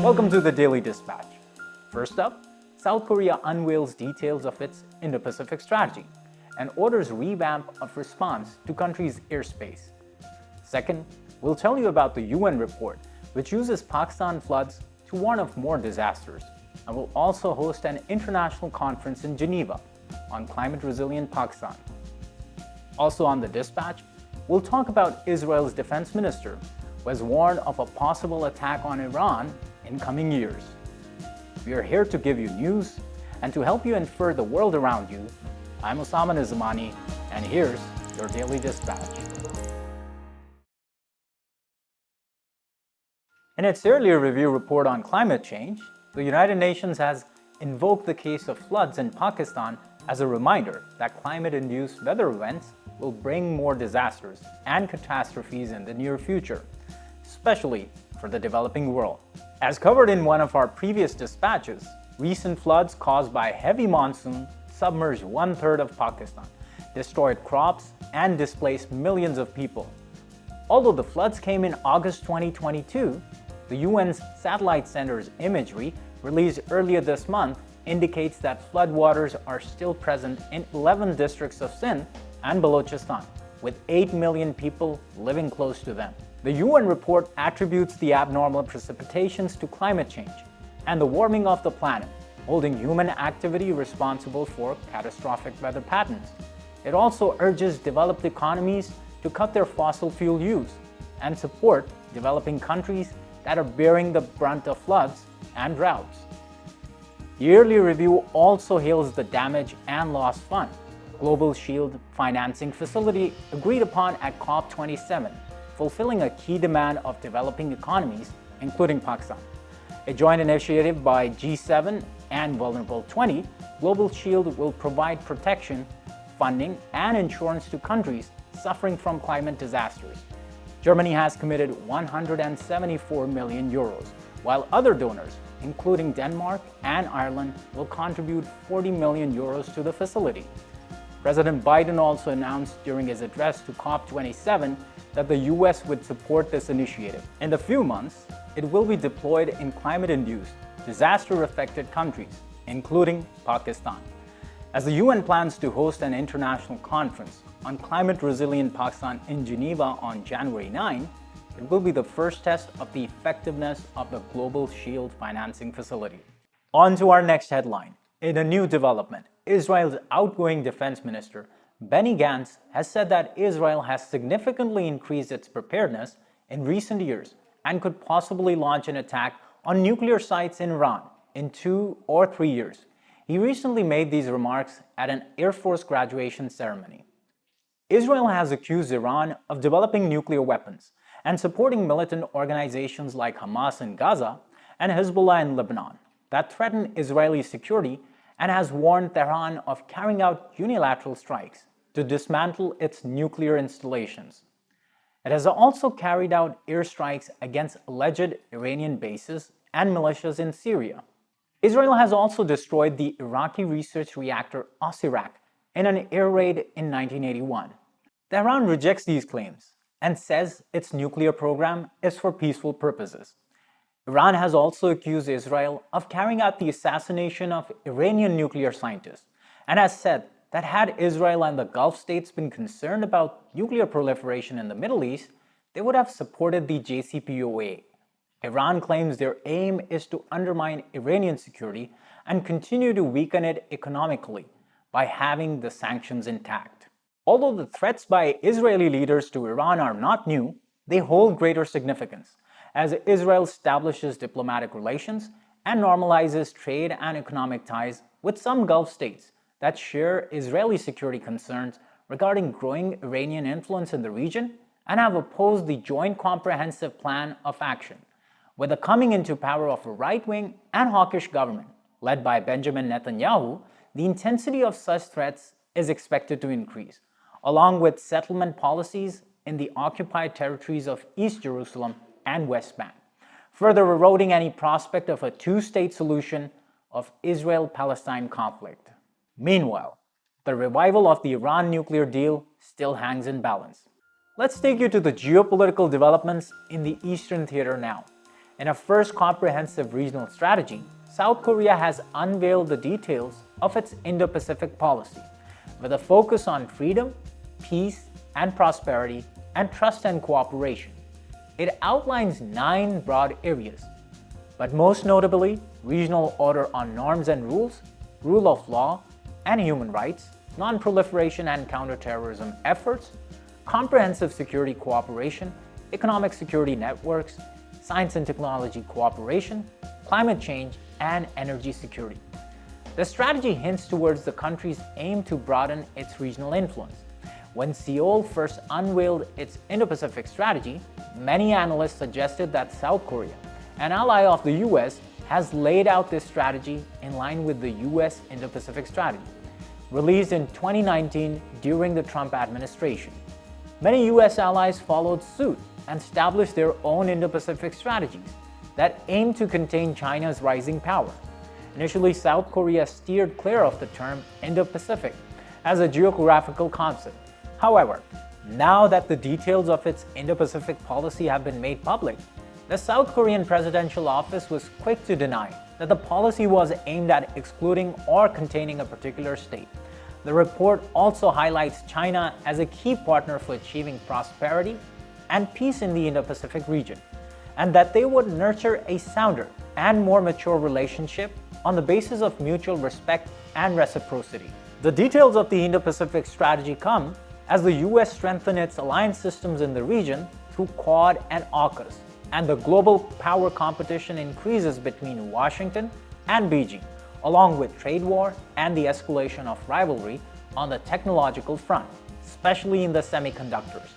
Welcome to the Daily Dispatch. First up, South Korea unveils details of its Indo-Pacific strategy and orders revamp of response to country's airspace. Second, we'll tell you about the UN report, which uses Pakistan floods to warn of more disasters, and will also host an international conference in Geneva on climate-resilient Pakistan. Also on the Dispatch, we'll talk about Israel's defense minister, who has warned of a possible attack on Iran in coming years. We are here to give you news and to help you infer the world around you. I'm Osama Nizamani, and here's your Daily Dispatch. In its earlier review report on climate change, the United Nations has invoked the case of floods in Pakistan as a reminder that climate-induced weather events will bring more disasters and catastrophes in the near future, especially for the developing world. As covered in one of our previous dispatches, recent floods caused by heavy monsoon submerged one-third of Pakistan, destroyed crops, and displaced millions of people. Although the floods came in August 2022, the UN's Satellite Center's imagery released earlier this month indicates that floodwaters are still present in 11 districts of Sindh and Balochistan, with 8 million people living close to them. The UN report attributes the abnormal precipitations to climate change and the warming of the planet, holding human activity responsible for catastrophic weather patterns. It also urges developed economies to cut their fossil fuel use and support developing countries that are bearing the brunt of floods and droughts. The yearly review also hails the Damage and Loss Fund, global shield financing facility agreed upon at COP27, fulfilling a key demand of developing economies, including Pakistan. A joint initiative by G7 and Vulnerable 20, Global Shield will provide protection, funding, and insurance to countries suffering from climate disasters. Germany has committed 174 million euros, while other donors, including Denmark and Ireland, will contribute 40 million euros to the facility. President Biden also announced during his address to COP27 that the US would support this initiative. In a few months, it will be deployed in climate-induced, disaster-affected countries, including Pakistan. As the UN plans to host an international conference on climate-resilient Pakistan in Geneva on January 9, it will be the first test of the effectiveness of the Global Shield financing facility. On to our next headline. In a new development, Israel's outgoing defense minister, Benny Gantz, has said that Israel has significantly increased its preparedness in recent years and could possibly launch an attack on nuclear sites in Iran in 2 or 3 years. He recently made these remarks at an Air Force graduation ceremony. Israel has accused Iran of developing nuclear weapons and supporting militant organizations like Hamas in Gaza and Hezbollah in Lebanon that threaten Israeli security, and has warned Tehran of carrying out unilateral strikes to dismantle its nuclear installations. It has also carried out airstrikes against alleged Iranian bases and militias in Syria. Israel has also destroyed the Iraqi research reactor Osirak in an air raid in 1981. Tehran rejects these claims and says its nuclear program is for peaceful purposes. Iran has also accused Israel of carrying out the assassination of Iranian nuclear scientists and has said that had Israel and the Gulf states been concerned about nuclear proliferation in the Middle East, they would have supported the JCPOA. Iran claims their aim is to undermine Iranian security and continue to weaken it economically by having the sanctions intact. Although the threats by Israeli leaders to Iran are not new, they hold greater significance as Israel establishes diplomatic relations and normalizes trade and economic ties with some Gulf states that share Israeli security concerns regarding growing Iranian influence in the region and have opposed the Joint Comprehensive Plan of Action. With the coming into power of a right-wing and hawkish government led by Benjamin Netanyahu, the intensity of such threats is expected to increase, along with settlement policies in the occupied territories of East Jerusalem and West Bank, further eroding any prospect of a two-state solution of Israel-Palestine conflict. Meanwhile, the revival of the Iran nuclear deal still hangs in balance. Let's take you to the geopolitical developments in the Eastern Theater now. In a first comprehensive regional strategy, South Korea has unveiled the details of its Indo-Pacific policy, with a focus on freedom, peace and prosperity, and trust and cooperation. It outlines 9 broad areas, but most notably, regional order on norms and rules, rule of law and human rights, non-proliferation and counterterrorism efforts, comprehensive security cooperation, economic security networks, science and technology cooperation, climate change, and energy security. The strategy hints towards the country's aim to broaden its regional influence. When Seoul first unveiled its Indo-Pacific strategy, many analysts suggested that South Korea, an ally of the US, has laid out this strategy in line with the US Indo-Pacific strategy, released in 2019 during the Trump administration. Many US allies followed suit and established their own Indo-Pacific strategies that aim to contain China's rising power. Initially, South Korea steered clear of the term Indo-Pacific as a geographical concept. However, now that the details of its Indo-Pacific policy have been made public, the South Korean presidential office was quick to deny that the policy was aimed at excluding or containing a particular state. The report also highlights China as a key partner for achieving prosperity and peace in the Indo-Pacific region, and that they would nurture a sounder and more mature relationship on the basis of mutual respect and reciprocity. The details of the Indo-Pacific strategy come as the US strengthens its alliance systems in the region through Quad and AUKUS, and the global power competition increases between Washington and Beijing, along with trade war and the escalation of rivalry on the technological front, especially in the semiconductors.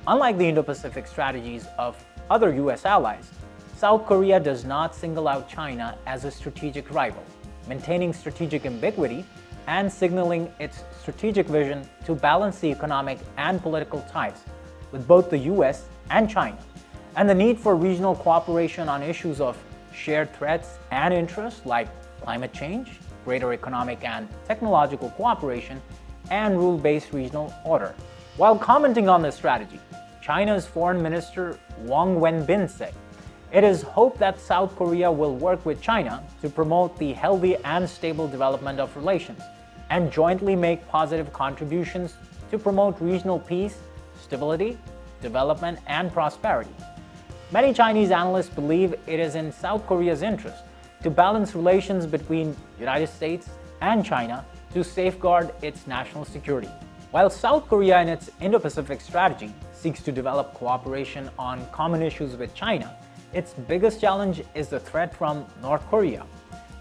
Unlike the Indo-Pacific strategies of other US allies, South Korea does not single out China as a strategic rival, maintaining strategic ambiguity and signaling its strategic vision to balance the economic and political ties with both the US and China, and the need for regional cooperation on issues of shared threats and interests like climate change, greater economic and technological cooperation, and rule-based regional order. While commenting on this strategy, China's Foreign Minister Wang Wenbin said, "It is hoped that South Korea will work with China to promote the healthy and stable development of relations and jointly make positive contributions to promote regional peace, stability, development, and prosperity." Many Chinese analysts believe it is in South Korea's interest to balance relations between the United States and China to safeguard its national security. While South Korea in its Indo-Pacific strategy seeks to develop cooperation on common issues with China, its biggest challenge is the threat from North Korea.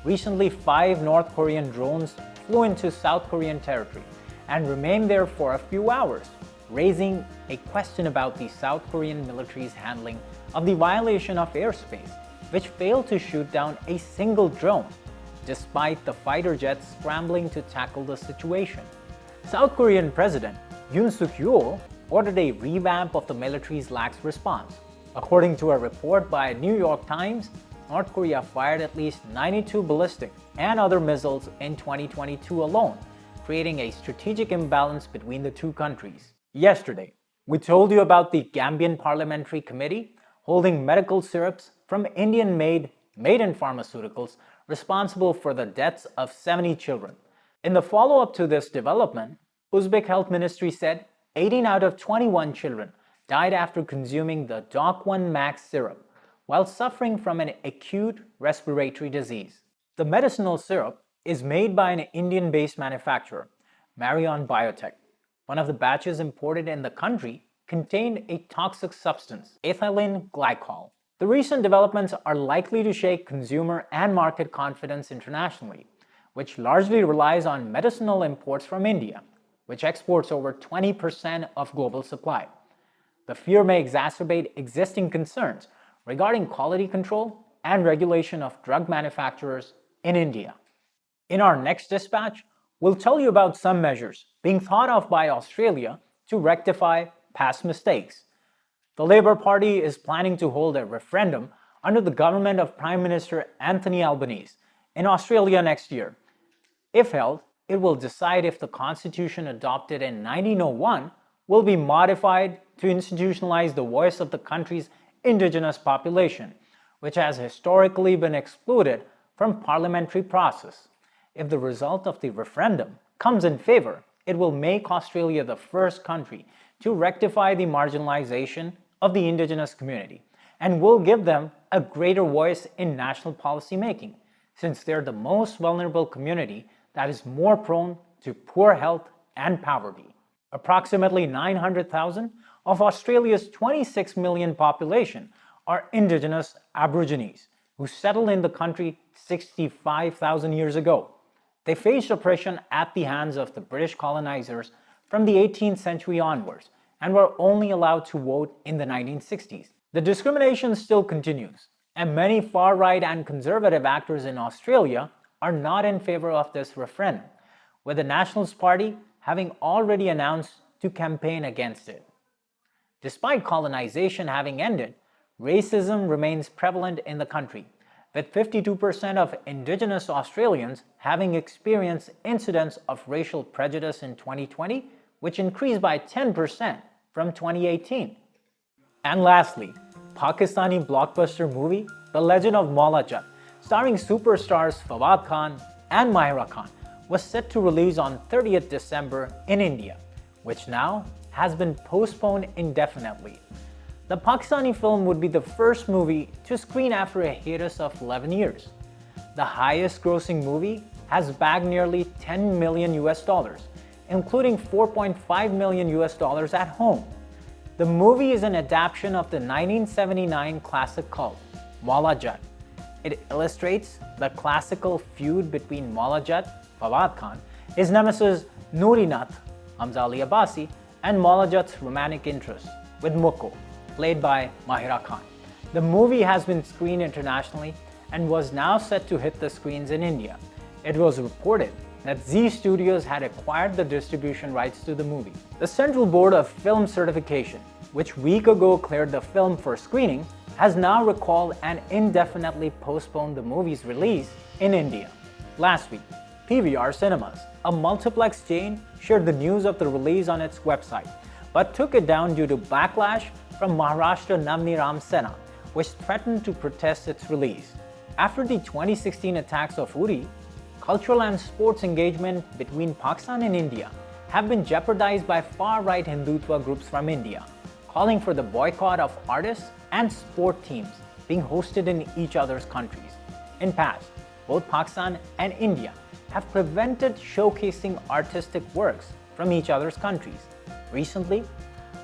Recently, 5 North Korean drones flew into South Korean territory and remained there for a few hours, raising a question about the South Korean military's handling of the violation of airspace, which failed to shoot down a single drone, despite the fighter jets scrambling to tackle the situation. South Korean President Yoon Suk-yeol ordered a revamp of the military's lax response. According to a report by New York Times, North Korea fired at least 92 ballistic and other missiles in 2022 alone, creating a strategic imbalance between the two countries. Yesterday, we told you about the Gambian Parliamentary Committee holding medical syrups from Indian-made maiden pharmaceuticals responsible for the deaths of 70 children. In the follow-up to this development, Uzbek Health Ministry said 18 out of 21 children died after consuming the DOC1 Max syrup while suffering from an acute respiratory disease. The medicinal syrup is made by an Indian-based manufacturer, Marion Biotech. One of the batches imported in the country contained a toxic substance, ethylene glycol. The recent developments are likely to shake consumer and market confidence internationally, which largely relies on medicinal imports from India, which exports over 20% of global supply. The fear may exacerbate existing concerns regarding quality control and regulation of drug manufacturers in India. In our next dispatch, we'll tell you about some measures being thought of by Australia to rectify past mistakes. The Labour Party is planning to hold a referendum under the government of Prime Minister Anthony Albanese in Australia next year. If held, it will decide if the constitution adopted in 1901 will be modified to institutionalize the voice of the country's Indigenous population, which has historically been excluded from parliamentary process. If the result of the referendum comes in favor, it will make Australia the first country to rectify the marginalization of the Indigenous community and will give them a greater voice in national policy making, since they're the most vulnerable community that is more prone to poor health and poverty. Approximately 900,000 of Australia's 26 million population are Indigenous Aborigines who settled in the country 65,000 years ago. They faced oppression at the hands of the British colonizers from the 18th century onwards and were only allowed to vote in the 1960s. The discrimination still continues, and many far-right and conservative actors in Australia are not in favor of this referendum, with the Nationals Party having already announced to campaign against it. Despite colonization having ended, racism remains prevalent in the country, with 52% of Indigenous Australians having experienced incidents of racial prejudice in 2020, which increased by 10% from 2018. And lastly, Pakistani blockbuster movie The Legend of Maula Jatt, starring superstars Fawad Khan and Mahira Khan, was set to release on 30th December in India, which now has been postponed indefinitely. The Pakistani film would be the first movie to screen after a hiatus of 11 years. The highest grossing movie has bagged nearly $10 million, including $4.5 million at home. The movie is an adaptation of the 1979 classic cult, Maula Jatt. It illustrates the classical feud between Maula Jatt, Fawad Khan, his nemesis Noori Nath, Hamzali Abbasi, and Maula Jatt's romantic interest with Mukko, played by Mahira Khan. The movie has been screened internationally and was now set to hit the screens in India. It was reported that Zee Studios had acquired the distribution rights to the movie. The Central Board of Film Certification, which a week ago cleared the film for screening, has now recalled and indefinitely postponed the movie's release in India. Last week, PVR Cinemas, a multiplex chain, shared the news of the release on its website, but took it down due to backlash from Maharashtra Navani Ram Sena, which threatened to protest its release. After the 2016 attacks of Uri, cultural and sports engagement between Pakistan and India have been jeopardized by far-right Hindutva groups from India, calling for the boycott of artists and sport teams being hosted in each other's countries. In past, both Pakistan and India have prevented showcasing artistic works from each other's countries. Recently,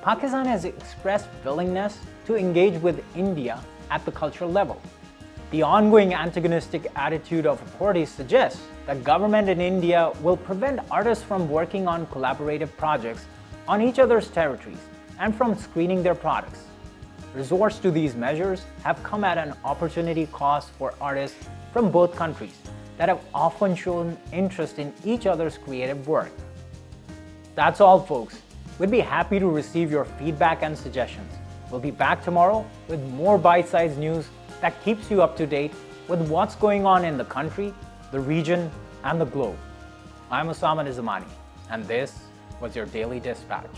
Pakistan has expressed willingness to engage with India at the cultural level. The ongoing antagonistic attitude of authorities suggests that government in India will prevent artists from working on collaborative projects on each other's territories and from screening their products. Resorts to these measures have come at an opportunity cost for artists from both countries that have often shown interest in each other's creative work. That's all, folks. We'd be happy to receive your feedback and suggestions. We'll be back tomorrow with more bite-sized news that keeps you up to date with what's going on in the country, the region, and the globe. I'm Osama Nizamani, and this was your Daily Dispatch.